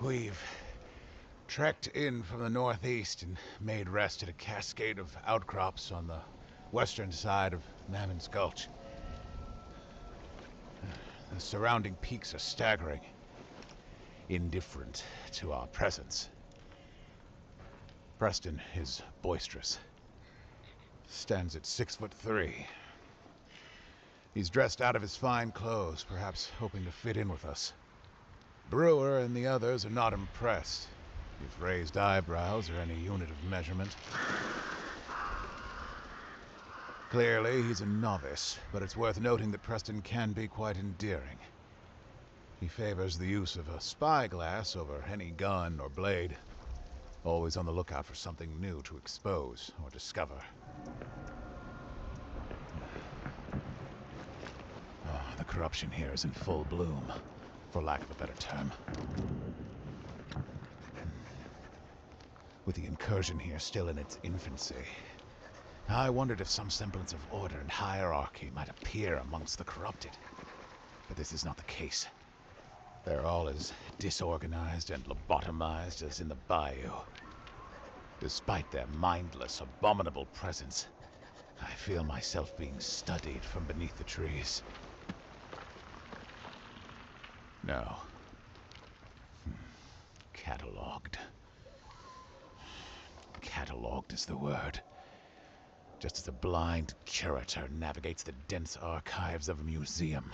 We've trekked in from the northeast and made rest at a cascade of outcrops on the western side of Mammon's Gulch. The surrounding peaks are staggering, indifferent to our presence. Preston is boisterous. Stands at 6'3". He's dressed out of his fine clothes, perhaps hoping to fit in with us. Brewer and the others are not impressed, if raised eyebrows are any unit of measurement. Clearly, he's a novice, but it's worth noting that Preston can be quite endearing. He favors the use of a spyglass over any gun or blade, always on the lookout for something new to expose or discover. Oh, the corruption here is in full bloom, for lack of a better term. With the incursion here still in its infancy, I wondered if some semblance of order and hierarchy might appear amongst the corrupted. But this is not the case. They're all as disorganized and lobotomized as in the bayou. Despite their mindless, abominable presence, I feel myself being studied from beneath the trees. No. Catalogued. Catalogued is the word. Just as a blind curator navigates the dense archives of a museum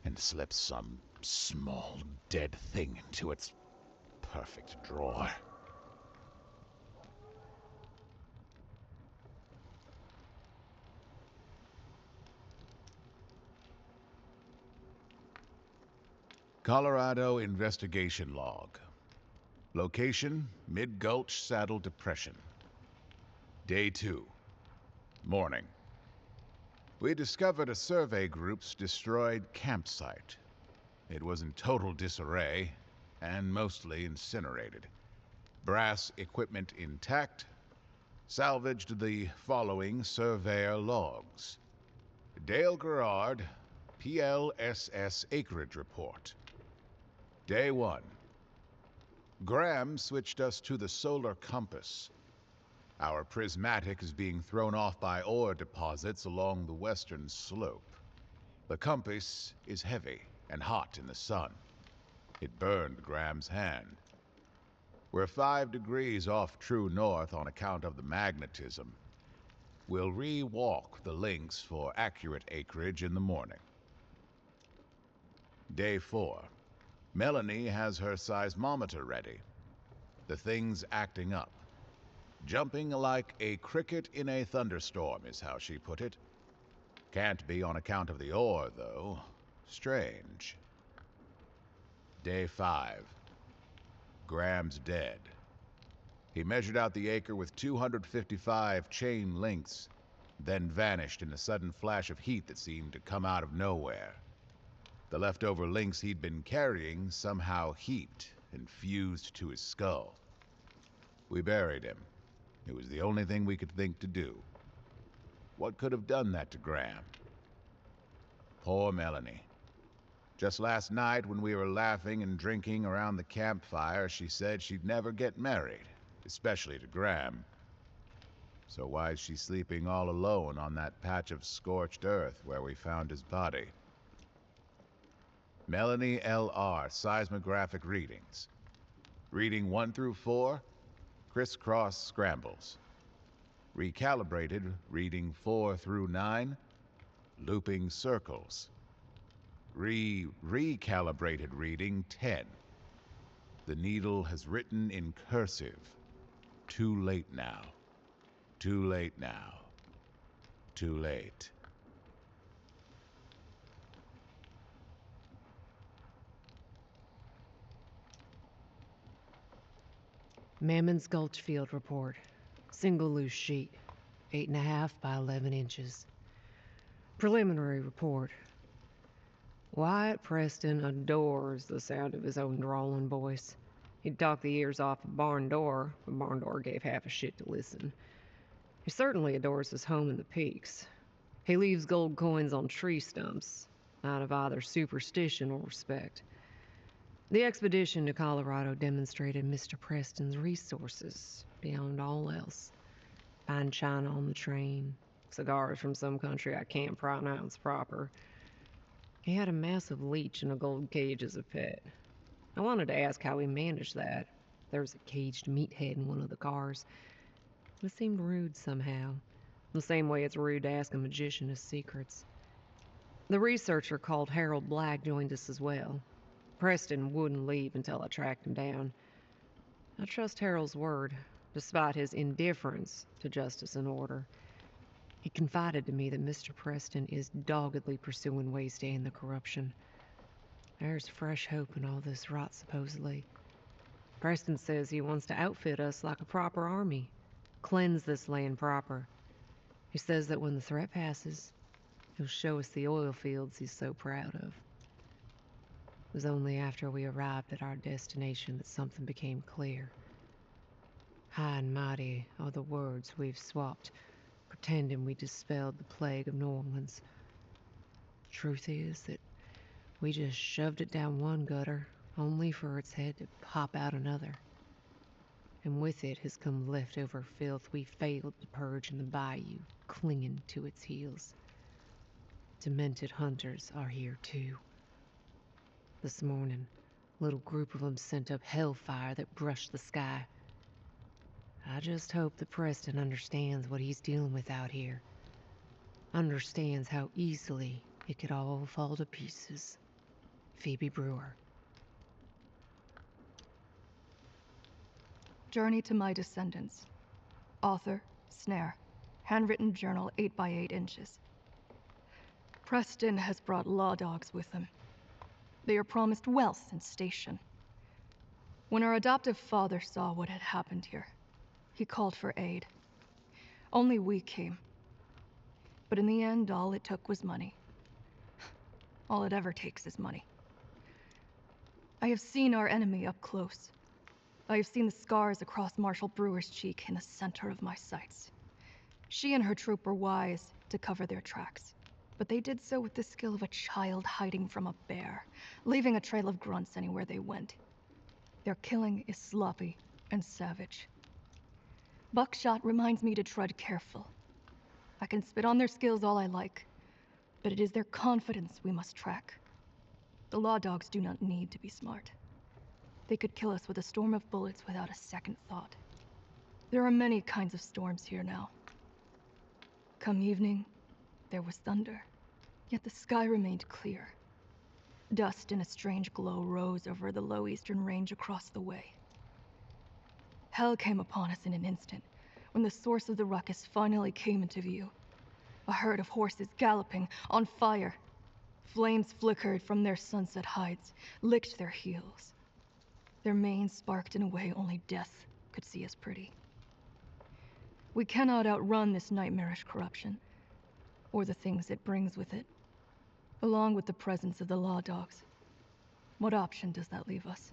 and slips some small, dead thing into its perfect drawer. Colorado Investigation Log. Location, Mid-Gulch Saddle Depression. Day 2. Morning. We discovered a survey group's destroyed campsite. It was in total disarray and mostly incinerated. Brass equipment intact. Salvaged the following surveyor logs. Dale Gerard, PLSS Acreage Report. Day 1. Graham switched us to the solar compass. Our prismatic is being thrown off by ore deposits along the western slope. The compass is heavy and hot in the sun. It burned Graham's hand. We're 5 degrees off true north on account of the magnetism. We'll re-walk the links for accurate acreage in the morning. Day 4. Melanie has her seismometer ready. The thing's acting up. Jumping like a cricket in a thunderstorm is how she put it. Can't be on account of the ore, though. Strange. Day 5. Graham's dead. He measured out the acre with 255 chain lengths, then vanished in a sudden flash of heat that seemed to come out of nowhere. The leftover links he'd been carrying somehow heaped and fused to his skull. We buried him. It was the only thing we could think to do. What could have done that to Graham? Poor Melanie. Just last night, when we were laughing and drinking around the campfire, she said she'd never get married, especially to Graham. So why is she sleeping all alone on that patch of scorched earth where we found his body? Melanie L.R. seismographic readings. Reading 1 through 4, crisscross scrambles. Recalibrated, reading 4 through 9, looping circles. Recalibrated reading 10. The needle has written in cursive. Too late now. Too late now. Too late. Mammon's Gulch Field Report. Single loose sheet. 8.5 by 11 inches. Preliminary report. Wyatt Preston adores the sound of his own drawling voice. He'd talk the ears off a barn door, but barn door gave half a shit to listen. He certainly adores his home in the peaks. He leaves gold coins on tree stumps, out of either superstition or respect. The expedition to Colorado demonstrated Mr. Preston's resources beyond all else. Fine china on the train, cigars from some country I can't pronounce proper. He had a massive leech in a gold cage as a pet. I wanted to ask how he managed that. There was a caged meathead in one of the cars. It seemed rude somehow, the same way it's rude to ask a magician his secrets. The researcher called Harold Black joined us as well. Preston wouldn't leave until I tracked him down. I trust Harold's word, despite his indifference to justice and order. He confided to me that Mr. Preston is doggedly pursuing ways to end the corruption. There's fresh hope in all this rot, supposedly. Preston says he wants to outfit us like a proper army, cleanse this land proper. He says that when the threat passes, he'll show us the oil fields he's so proud of. It was only after we arrived at our destination that something became clear. High and mighty are the words we've swapped, pretending we dispelled the plague of New Orleans. The truth is that we just shoved it down one gutter, only for its head to pop out another. And with it has come leftover filth we failed to purge in the bayou, clinging to its heels. Demented hunters are here too. This morning, a little group of them sent up hellfire that brushed the sky. I just hope that Preston understands what he's dealing with out here. Understands how easily it could all fall to pieces. Phoebe Brewer. Journey to My Descendants. Author, Snare. Handwritten journal 8 by 8 inches. Preston has brought law dogs with him. They are promised wealth and station. When our adoptive father saw what had happened here, he called for aid. Only we came. But in the end, all it took was money. All it ever takes is money. I have seen our enemy up close. I have seen the scars across Marshal Brewer's cheek in the center of my sights. She and her troop were wise to cover their tracks, but they did so with the skill of a child hiding from a bear, leaving a trail of grunts anywhere they went. Their killing is sloppy and savage. Buckshot reminds me to tread careful. I can spit on their skills all I like, but it is their confidence we must track. The law dogs do not need to be smart. They could kill us with a storm of bullets without a second thought. There are many kinds of storms here now. Come evening, there was thunder, yet the sky remained clear. Dust in a strange glow rose over the low eastern range across the way. Hell came upon us in an instant, when the source of the ruckus finally came into view. A herd of horses galloping, on fire. Flames flickered from their sunset hides, licked their heels. Their manes sparked in a way only death could see as pretty. We cannot outrun this nightmarish corruption, or the things it brings with it, along with the presence of the law dogs. What option does that leave us?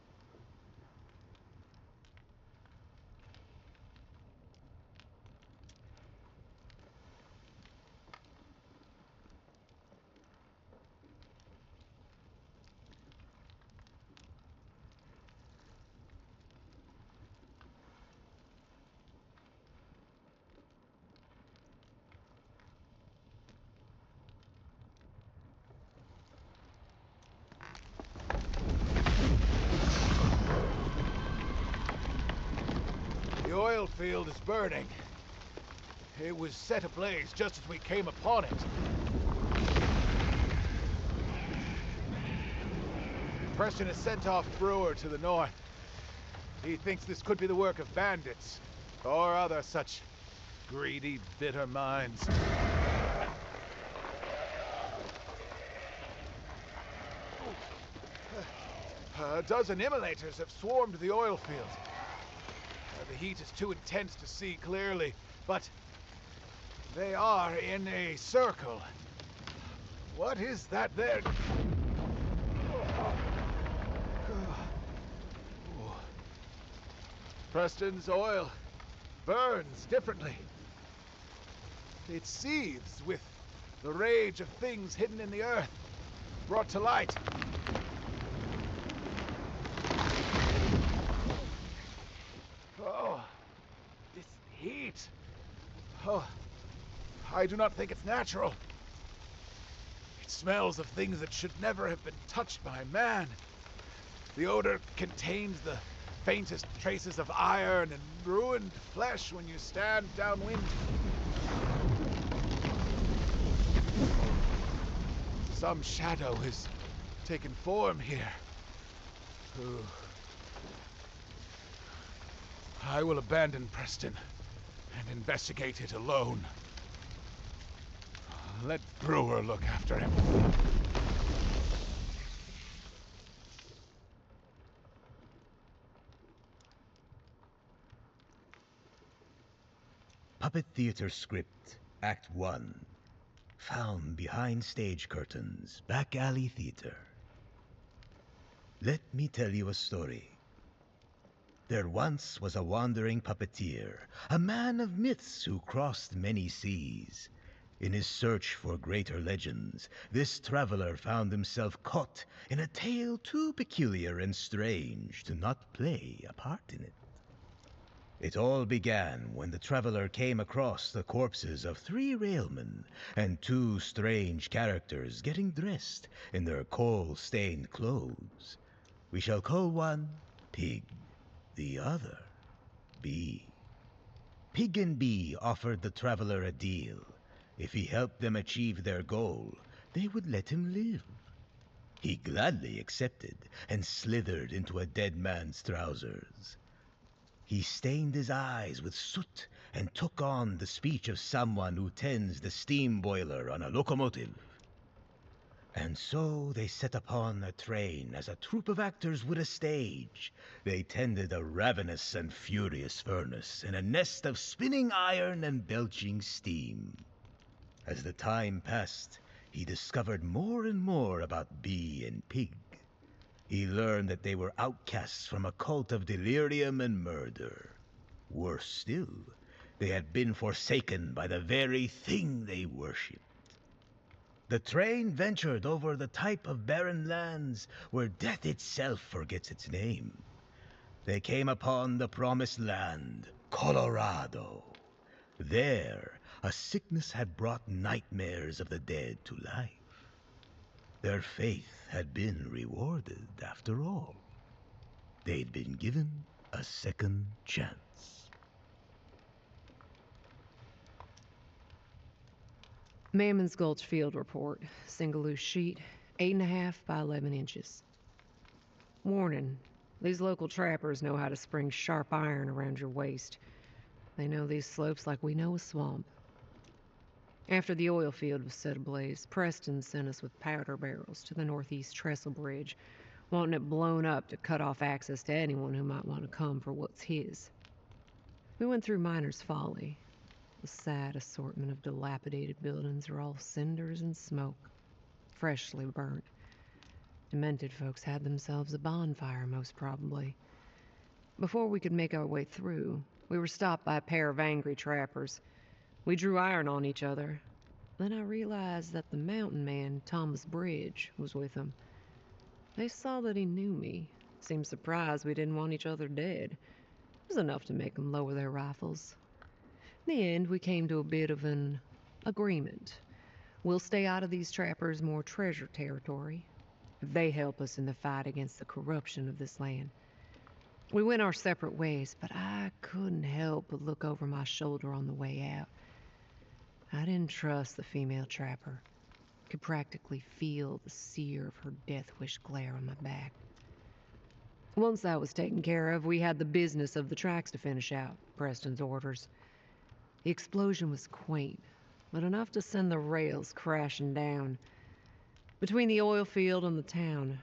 The oil field is burning. It was set ablaze just as we came upon it. Preston has sent off Brewer to the north. He thinks this could be the work of bandits, or other such greedy, bitter minds. A dozen immolators have swarmed the oil field. The heat is too intense to see clearly, but they are in a circle. What is that there? Preston's oil burns differently. It seethes with the rage of things hidden in the earth, brought to light. Oh, I do not think it's natural. It smells of things that should never have been touched by man. The odor contains the faintest traces of iron and ruined flesh when you stand downwind. Some shadow has taken form here. Ooh. I will abandon Preston and investigate it alone. Let Brewer look after him. Puppet Theater Script, Act 1. Found behind stage curtains, back alley theater. Let me tell you a story. There once was a wandering puppeteer, a man of myths who crossed many seas. In his search for greater legends, this traveler found himself caught in a tale too peculiar and strange to not play a part in it. It all began when the traveler came across the corpses of 3 railmen and 2 strange characters getting dressed in their coal-stained clothes. We shall call one Pig, the other Bee. Pig and Bee offered the traveler a deal. If he helped them achieve their goal, they would let him live. He gladly accepted and slithered into a dead man's trousers. He stained his eyes with soot and took on the speech of someone who tends the steam boiler on a locomotive. And so they set upon a train as a troupe of actors would a stage. They tended a ravenous and furious furnace in a nest of spinning iron and belching steam. As the time passed, he discovered more and more about Bee and Pig. He learned that they were outcasts from a cult of delirium and murder. Worse still, they had been forsaken by the very thing they worshipped. The train ventured over the type of barren lands where death itself forgets its name. They came upon the promised land, Colorado. There, a sickness had brought nightmares of the dead to life. Their faith had been rewarded after all. They'd been given a second chance. Mammon's Gulch Field Report. Single loose sheet, 8.5 by 11 inches. Warning. These local trappers know how to spring sharp iron around your waist. They know these slopes like we know a swamp. After the oil field was set ablaze, Preston sent us with powder barrels to the northeast trestle bridge, wanting it blown up to cut off access to anyone who might want to come for what's his. We went through Miner's Folly. The sad assortment of dilapidated buildings are all cinders and smoke, freshly burnt. Demented folks had themselves a bonfire, most probably. Before we could make our way through, we were stopped by a pair of angry trappers. We drew iron on each other. Then I realized that the mountain man, Thomas Bridge, was with them. They saw that he knew me, seemed surprised we didn't want each other dead. It was enough to make them lower their rifles. In the end, we came to a bit of an agreement. We'll stay out of these trappers' more treasure territory if they help us in the fight against the corruption of this land. We went our separate ways, but I couldn't help but look over my shoulder on the way out. I didn't trust the female trapper. Could practically feel the sear of her death wish glare on my back. Once that was taken care of, we had the business of the tracks to finish out, Preston's orders. The explosion was quaint, but enough to send the rails crashing down. Between the oil field and the town,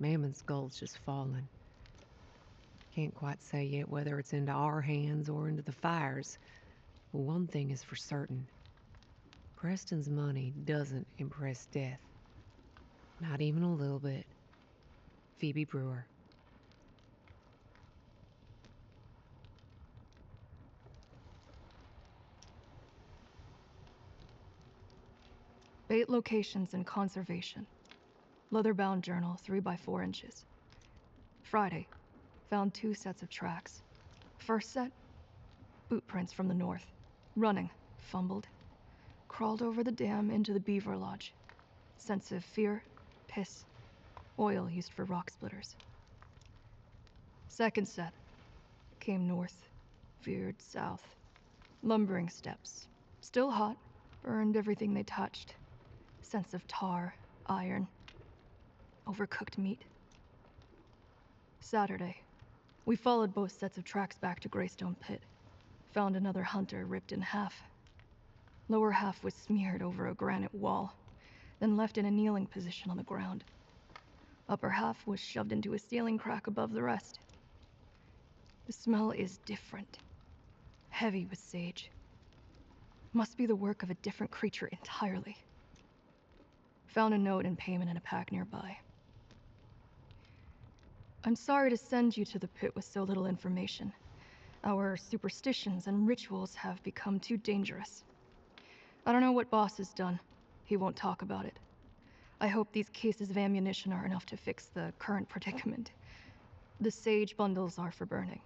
Mammon's Gulch is falling. Can't quite say yet whether it's into our hands or into the fire's. But one thing is for certain. Preston's money doesn't impress death. Not even a little bit. Phoebe Brewer. Bait locations and conservation. Leather-bound journal, 3 by 4 inches. Friday, found 2 sets of tracks. First set, boot prints from the north. Running, fumbled. Crawled over the dam into the beaver lodge. Sense of fear, piss, oil used for rock splitters. Second set. Came north, veered south. Lumbering steps. Still hot, burned everything they touched. Sense of tar, iron, overcooked meat. Saturday. We followed both sets of tracks back to Greystone Pit. Found another hunter ripped in half. Lower half was smeared over a granite wall, then left in a kneeling position on the ground. Upper half was shoved into a ceiling crack above the rest. The smell is different. Heavy with sage. Must be the work of a different creature entirely. Found a note and payment in a pack nearby. I'm sorry to send you to the pit with so little information. Our superstitions and rituals have become too dangerous. I don't know what Boss has done. He won't talk about it. I hope these cases of ammunition are enough to fix the current predicament. The sage bundles are for burning.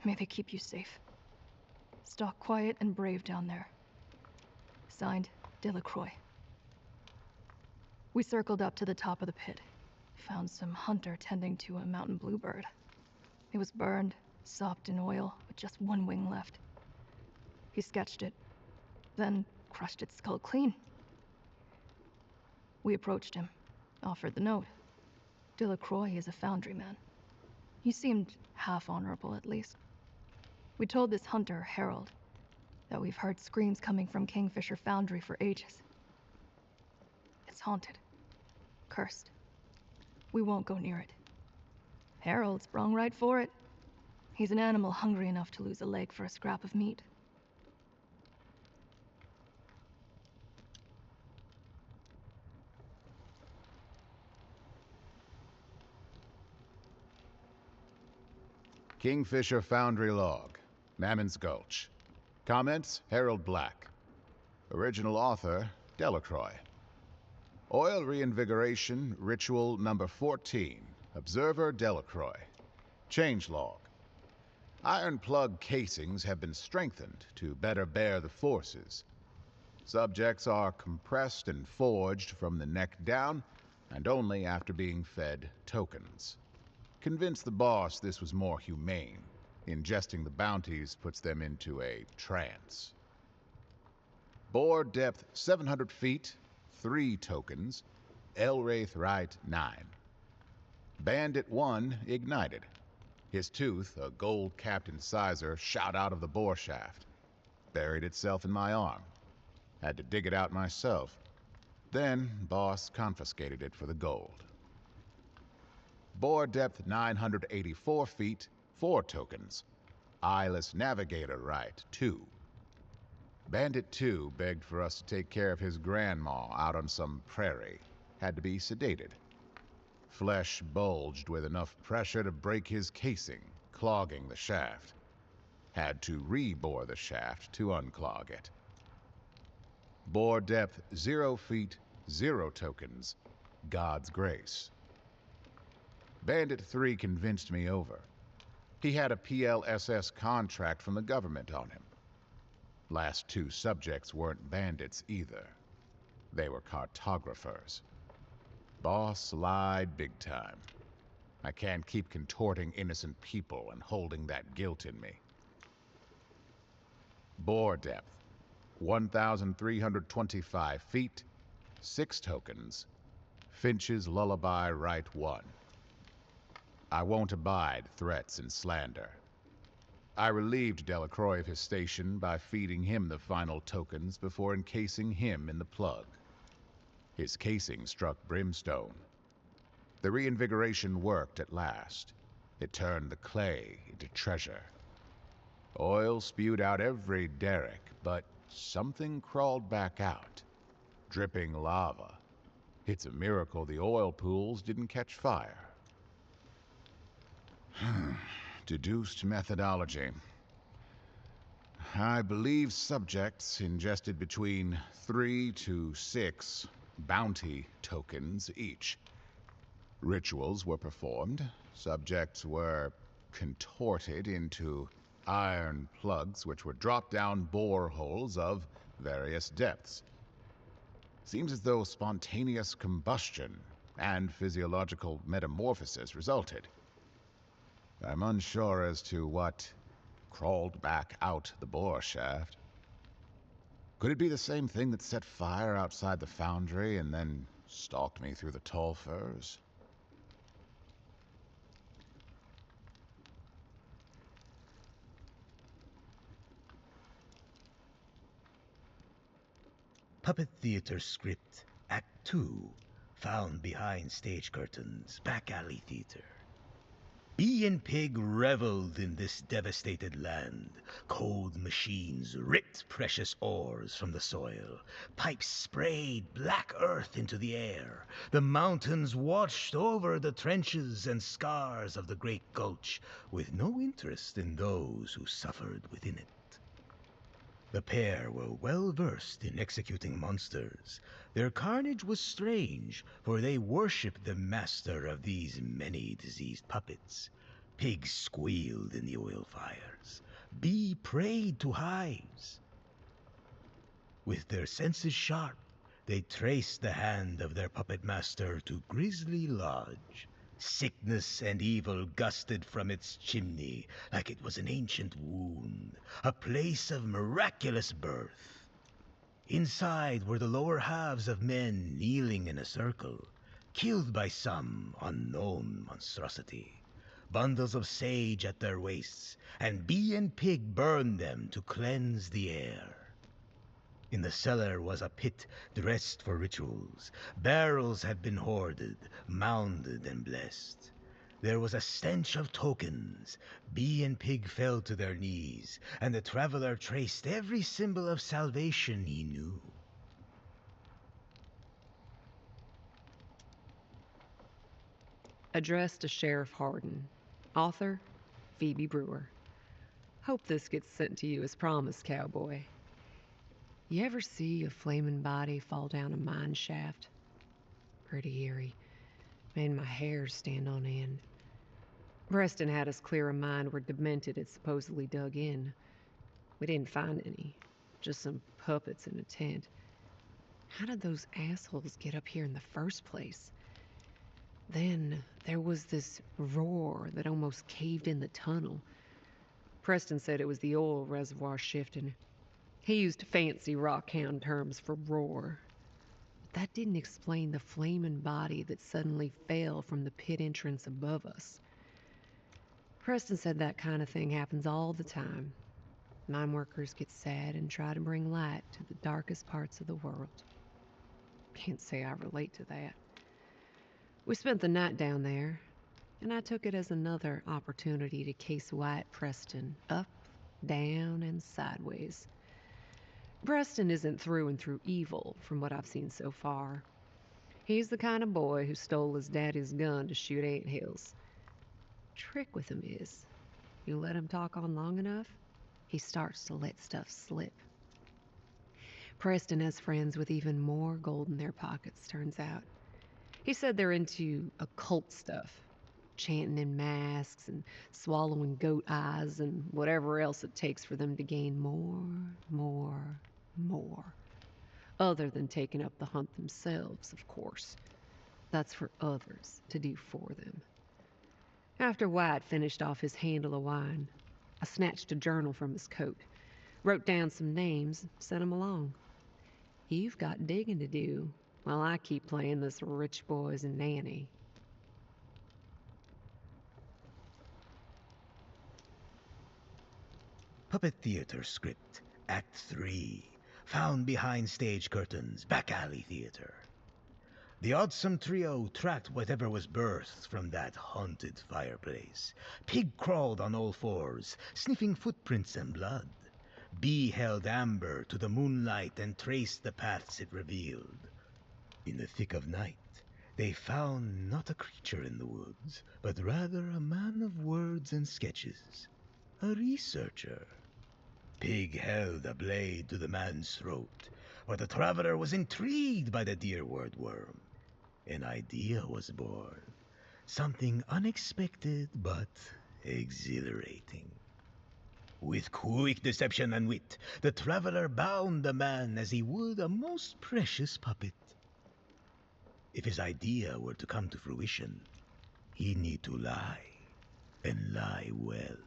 May they keep you safe. Stalk quiet and brave down there. Signed, Delacroix. We circled up to the top of the pit. Found some hunter tending to a mountain bluebird. It was burned, sopped in oil, with just one wing left. He sketched it, then crushed its skull clean. We approached him, offered the note. Delacroix is a foundry man. He seemed half honorable, at least. We told this hunter, Harold, that we've heard screams coming from Kingfisher Foundry for ages. It's haunted. Cursed. We won't go near it. Harold sprung right for it. He's an animal hungry enough to lose a leg for a scrap of meat. Kingfisher Foundry Log, Mammon's Gulch. Comments, Harold Black. Original author, Delacroix. Oil Reinvigoration Ritual Number 14, Observer Delacroix. Changelog. Iron plug casings have been strengthened to better bear the forces. Subjects are compressed and forged from the neck down, and only after being fed tokens. Convince the boss this was more humane. Ingesting the bounties puts them into a trance. Bore depth 700 feet, 3 tokens. Elwraith right 9. Bandit 1 ignited. His tooth, a gold-capped incisor, shot out of the bore shaft. Buried itself in my arm. Had to dig it out myself. Then, boss confiscated it for the gold. Bore depth 984 feet, 4 tokens. Eyeless Navigator right 2. Bandit 2 begged for us to take care of his grandma out on some prairie. Had to be sedated. Flesh bulged with enough pressure to break his casing, clogging the shaft. Had to re-bore the shaft to unclog it. Bore depth 0 feet, 0 tokens. God's Grace. Bandit 3 convinced me over. He had a PLSS contract from the government on him. Last 2 subjects weren't bandits either. They were cartographers. Boss lied big time. I can't keep contorting innocent people and holding that guilt in me. Bore depth 1,325 feet, 6 tokens. Finch's Lullaby right 1. I won't abide threats and slander. I relieved Delacroix of his station by feeding him the final tokens before encasing him in the plug. His casing struck brimstone. The reinvigoration worked at last. It turned the clay into treasure. Oil spewed out every derrick, but something crawled back out. Dripping lava. It's a miracle the oil pools didn't catch fire. Deduced methodology. I believe subjects ingested between 3 to 6 bounty tokens each. Rituals were performed. Subjects were contorted into iron plugs which would drop down bore holes of various depths. Seems as though spontaneous combustion and physiological metamorphosis resulted. I'm unsure as to what crawled back out the bore shaft. Could it be the same thing that set fire outside the foundry and then stalked me through the tall firs? Puppet Theater Script, Act 2, found behind stage curtains, back alley theater. Bee and Pig reveled in this devastated land. Cold machines ripped precious ores from the soil. Pipes sprayed black earth into the air. The mountains watched over the trenches and scars of the Great Gulch, with no interest in those who suffered within it. The pair were well versed in executing monsters. Their carnage was strange, for they worshipped the master of these many diseased puppets. Pigs squealed in the oil fires. Bee prayed to hives. With their senses sharp, they traced the hand of their puppet master to Grisly Lodge. Sickness and evil gusted from its chimney like it was an ancient wound, a place of miraculous birth. Inside were the lower halves of men kneeling in a circle, killed by some unknown monstrosity. Bundles of sage at their waists, and Bee and Pig burned them to cleanse the air. In the cellar was a pit dressed for rituals. Barrels had been hoarded, mounded, and blessed. There was a stench of tokens. Bee and Pig fell to their knees, and the traveler traced every symbol of salvation he knew. Addressed to Sheriff Hardin. Author, Phoebe Brewer. Hope this gets sent to you as promised, cowboy. You ever see a flaming body fall down a mine shaft? Pretty eerie. Made my hair stand on end. Preston had us clear a mine where Demented had supposedly dug in. We didn't find any. Just some puppets in a tent. How did those assholes get up here in the first place? Then there was this roar that almost caved in the tunnel. Preston said it was the oil reservoir shifting. He used fancy rockhound terms for roar. But that didn't explain the flaming body that suddenly fell from the pit entrance above us. Preston said that kind of thing happens all the time. Mine workers get sad and try to bring light to the darkest parts of the world. Can't say I relate to that. We spent the night down there, and I took it as another opportunity to case Wyatt Preston up, down, and sideways. Preston isn't through and through evil, from what I've seen so far. He's the kind of boy who stole his daddy's gun to shoot anthills. Trick with him is, you let him talk on long enough, he starts to let stuff slip. Preston has friends with even more gold in their pockets, turns out. He said they're into occult stuff, chanting in masks and swallowing goat eyes and whatever else it takes for them to gain more. Other than taking up the hunt themselves, of course. That's for others to do for them. After Wyatt finished off his handle of wine, I snatched a journal from his coat, wrote down some names, sent him along. You've got digging to do while I keep playing this rich boy's nanny. Puppet Theater Script, Act 3, found behind stage curtains, back alley theater. The Oddsome Trio tracked whatever was birthed from that haunted fireplace. Pig crawled on all fours, sniffing footprints and blood. Bee held Amber to the moonlight and traced the paths it revealed. In the thick of night, they found not a creature in the woods, but rather a man of words and sketches, a researcher. Pig held a blade to the man's throat, but the traveler was intrigued by the dear word worm. An idea was born, something unexpected but exhilarating. With quick deception and wit, the traveler bound the man as he would a most precious puppet. If his idea were to come to fruition, he'd need to lie, and lie well.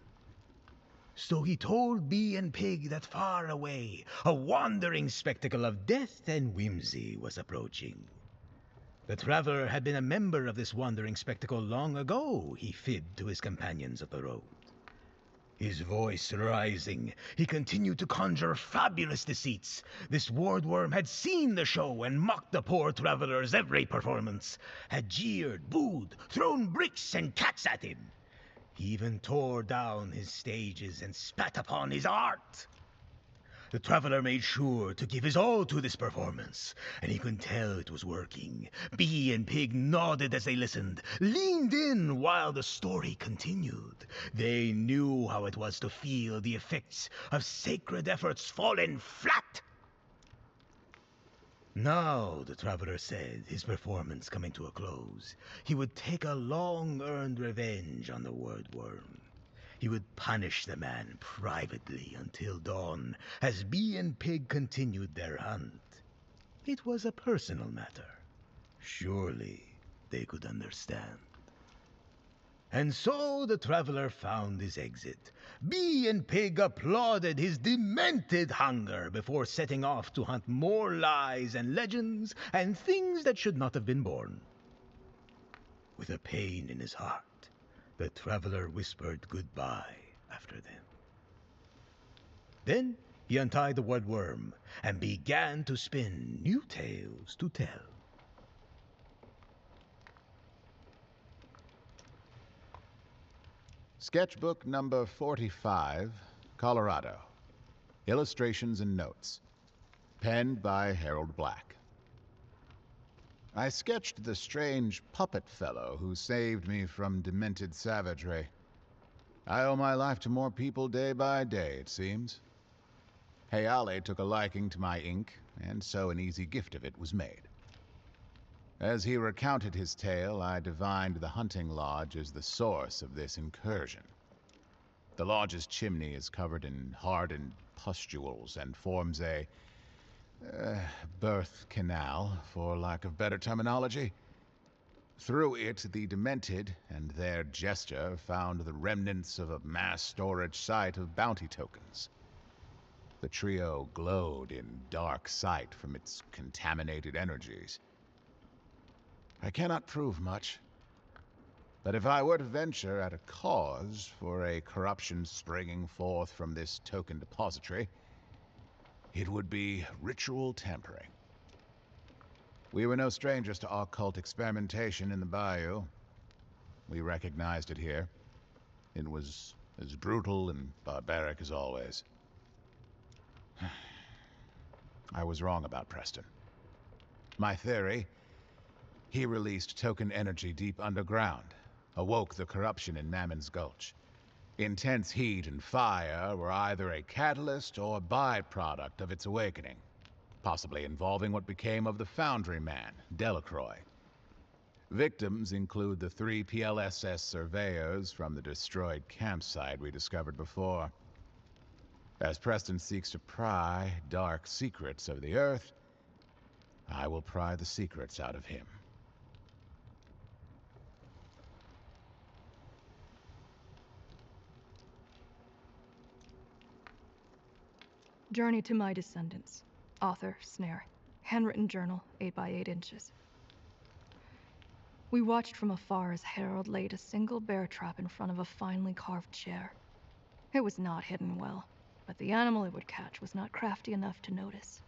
So he told Bee and Pig that far away, a wandering spectacle of death and whimsy was approaching. The traveler had been a member of this wandering spectacle long ago, he fibbed to his companions of the road. His voice rising, he continued to conjure fabulous deceits. This wardworm had seen the show and mocked the poor traveler's every performance, had jeered, booed, thrown bricks and cats at him. He even tore down his stages and spat upon his art. The traveler made sure to give his all to this performance, and he could tell it was working. Bee and Pig nodded as they listened, leaned in while the story continued. They knew how it was to feel the effects of sacred efforts fallen flat. Now, the traveler said, his performance coming to a close, he would take a long-earned revenge on the wordworm. He would punish the man privately until dawn, as Bee and Pig continued their hunt. It was a personal matter. Surely they could understand. And so the traveler found his exit. Bee and Pig applauded his demented hunger before setting off to hunt more lies and legends and things that should not have been born. With a pain in his heart, the traveler whispered goodbye after them. Then he untied the woodworm and began to spin new tales to tell. Sketchbook number 45, Colorado. Illustrations and notes. Penned by Harold Black. I sketched the strange puppet fellow who saved me from demented savagery. I owe my life to more people day by day, it seems. Hayale took a liking to my ink, and so an easy gift of it was made. As he recounted his tale, I divined the hunting lodge as the source of this incursion. The lodge's chimney is covered in hardened pustules and forms a birth canal, for lack of better terminology. Through it, the demented and their jester found the remnants of a mass storage site of bounty tokens. The trio glowed in dark sight from its contaminated energies. I cannot prove much, but if I were to venture at a cause for a corruption springing forth from this token depository, it would be ritual tampering. We were no strangers to occult experimentation in the bayou. We recognized it here. It was as brutal and barbaric as always. I was wrong about Preston. My theory: he released token energy deep underground, awoke the corruption in Mammon's Gulch. Intense heat and fire were either a catalyst or byproduct of its awakening, possibly involving what became of the Foundry Man, Delacroix. Victims include the 3 PLSS surveyors from the destroyed campsite we discovered before. As Preston seeks to pry dark secrets of the Earth, I will pry the secrets out of him. Journey to My Descendants. Author, Snare. Handwritten journal, 8 by 8 inches. We watched from afar as Harold laid a single bear trap in front of a finely carved chair. It was not hidden well, but the animal it would catch was not crafty enough to notice.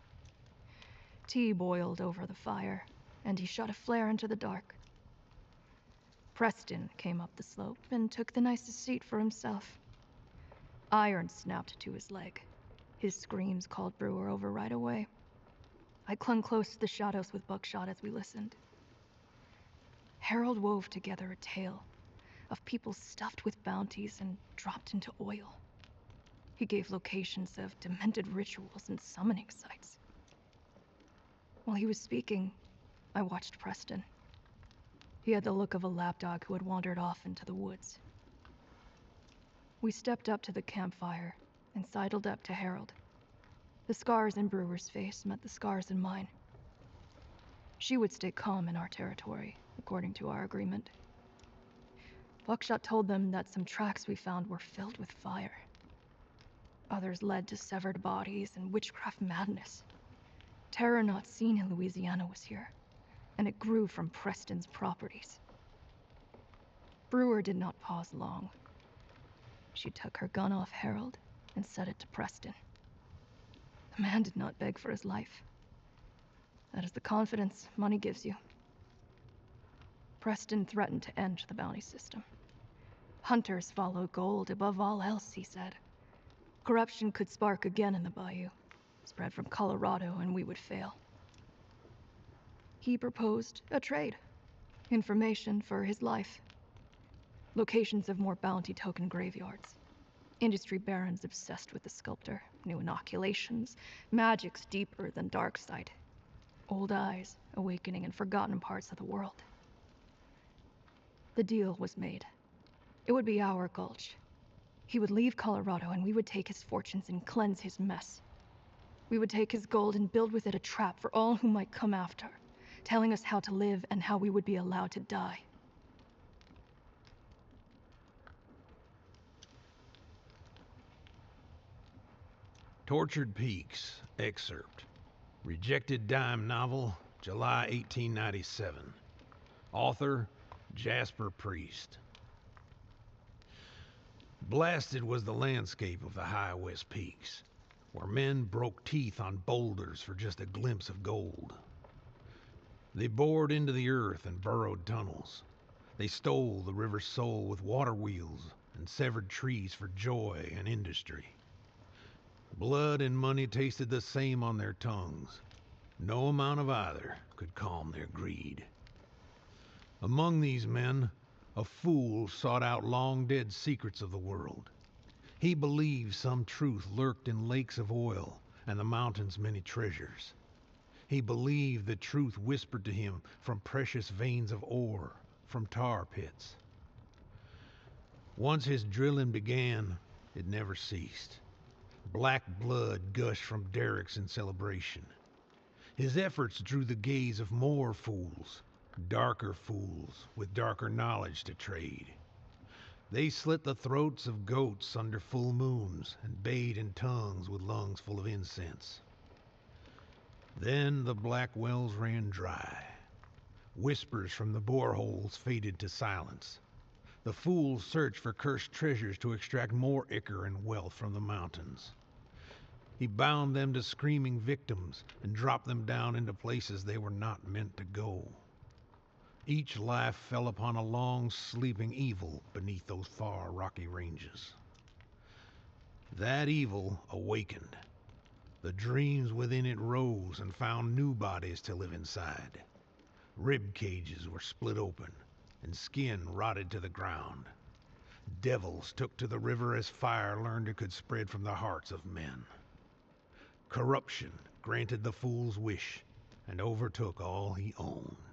Tea boiled over the fire, and he shot a flare into the dark. Preston came up the slope and took the nicest seat for himself. Iron snapped to his leg. His screams called Brewer over right away. I clung close to the shadows with Buckshot as we listened. Harold wove together a tale of people stuffed with bounties and dropped into oil. He gave locations of demented rituals and summoning sites. While he was speaking, I watched Preston. He had the look of a lapdog who had wandered off into the woods. We stepped up to the campfire and sidled up to Harold. The scars in Brewer's face met the scars in mine. She would stay calm in our territory, according to our agreement. Buckshot told them that some tracks we found were filled with fire. Others led to severed bodies and witchcraft madness. Terror not seen in Louisiana was here, and it grew from Preston's properties. Brewer did not pause long. She took her gun off Harold and set it to Preston. The man did not beg for his life. That is the confidence money gives you. Preston threatened to end the bounty system. Hunters follow gold above all else, he said. Corruption could spark again in the bayou, spread from Colorado, and we would fail. He proposed a trade. Information for his life. Locations of more bounty token graveyards. Industry barons obsessed with the sculptor. New inoculations. Magics deeper than Darksight. Old eyes awakening in forgotten parts of the world. The deal was made. It would be our gulch. He would leave Colorado and we would take his fortunes and cleanse his mess. We would take his gold and build with it a trap for all who might come after, telling us how to live and how we would be allowed to die. Tortured Peaks, excerpt. Rejected Dime novel, July 1897. Author, Jasper Priest. Blasted was the landscape of the high West Peaks, where men broke teeth on boulders for just a glimpse of gold. They bored into the earth and burrowed tunnels. They stole the river's soul with water wheels and severed trees for joy and industry. Blood and money tasted the same on their tongues. No amount of either could calm their greed. Among these men, a fool sought out long-dead secrets of the world. He believed some truth lurked in lakes of oil and the mountains' many treasures. He believed the truth whispered to him from precious veins of ore, from tar pits. Once his drilling began, it never ceased. Black blood gushed from derricks in celebration. His efforts drew the gaze of more fools, darker fools with darker knowledge to trade. They slit the throats of goats under full moons and bayed in tongues with lungs full of incense. Then the black wells ran dry. Whispers from the boreholes faded to silence. The fools searched for cursed treasures to extract more ichor and wealth from the mountains. He bound them to screaming victims and dropped them down into places they were not meant to go. Each life fell upon a long sleeping evil beneath those far rocky ranges. That evil awakened. The dreams within it rose and found new bodies to live inside. Rib cages were split open and skin rotted to the ground. Devils took to the river as fire learned it could spread from the hearts of men. Corruption granted the fool's wish and overtook all he owned.